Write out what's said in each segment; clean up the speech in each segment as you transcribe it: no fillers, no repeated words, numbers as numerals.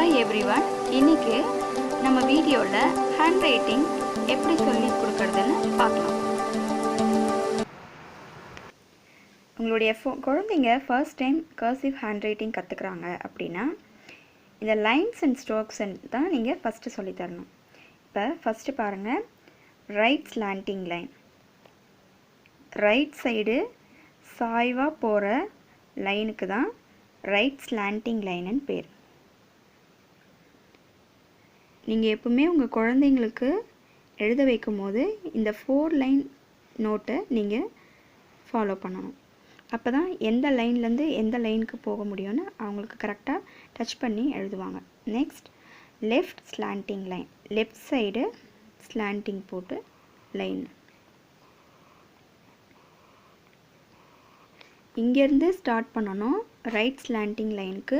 Hi everyone. இன்னைக்கு நம்ம வீடியோவில் ஹேண்ட் ரைட்டிங் எப்படி சொல்லி கொடுக்கறதுன்னு பார்க்கலாம். உங்களுடைய குழந்தைங்க first time cursive hand writing கற்றுக்குறாங்க அப்படின்னா இந்த லைன்ஸ் அண்ட் ஸ்ட்ரோக்ஸ் தான் நீங்கள் ஃபஸ்ட்டு சொல்லித்தரணும். இப்போ ஃபஸ்ட்டு பாருங்கள், right slanting line, right side சாய்வாக போகிற லைனுக்கு தான் ரைட் ஸ்லாண்டிங் லைனுன்னு பேர். நீங்கள் எப்பவுமே உங்கள் குழந்தைங்களுக்கு எழுத வைக்கும் போது இந்த 4 லைன் நோட்டை நீங்கள் ஃபாலோ பண்ணணும். அப்போ தான் எந்த லைன்லேருந்து எந்த லைனுக்கு போக முடியும்னு அவங்களுக்கு கரெக்டாக டச் பண்ணி எழுதுவாங்க. Next left slanting line, left side slanting போட்டு லைன். இங்கேருந்து ஸ்டார்ட் பண்ணணும். ரைட் ஸ்லாண்டிங் லைனுக்கு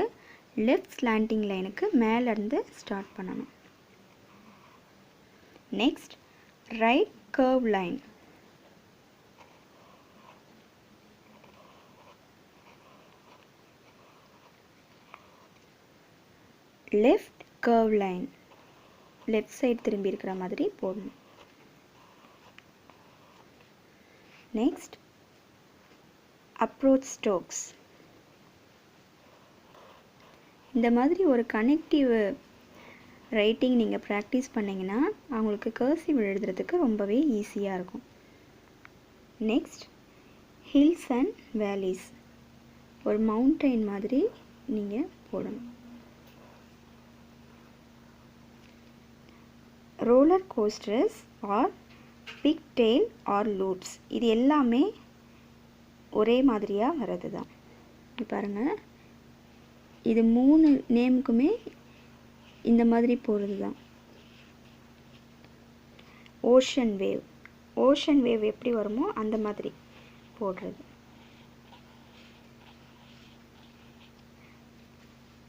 லெஃப்ட் ஸ்லாண்டிங் லைனுக்கு மேலேருந்து ஸ்டார்ட் பண்ணணும். Next right curve line, left curve line, left side திரும்பி இருக்கிற மாதிரி போடணும். Next approach strokes. இந்த மாதிரி ஒரு கனெக்டிவ் ரைட்டிங் நீங்கள் ப்ராக்டிஸ் பண்ணிங்கன்னா அவங்களுக்கு கர்சிவ் எழுதுறதுக்கு ரொம்பவே ஈஸியாக இருக்கும். நெக்ஸ்ட் ஹில்ஸ் அண்ட் வேலிஸ், ஒரு மவுண்டைன் மாதிரி நீங்கள் போடணும். Roller coasters are big tail or loops, இது எல்லாமே ஒரே மாதிரியாக வர்றது தான். பாருங்கள், இது 3 நேமுக்குமே இந்த மாதிரி போகிறது தான். ஓஷன் வேவ், ஓஷன் வேவ் எப்படி வருமோ அந்த மாதிரி போடுறது.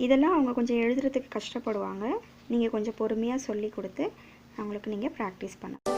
இதெல்லாம் அவங்க கொஞ்சம் எழுதுறதுக்கு கஷ்டப்படுவாங்க. நீங்கள் கொஞ்சம் பொறுமையாக சொல்லி கொடுத்து அவங்களுக்கு நீங்கள் ப்ராக்டிஸ் பண்ணணும்.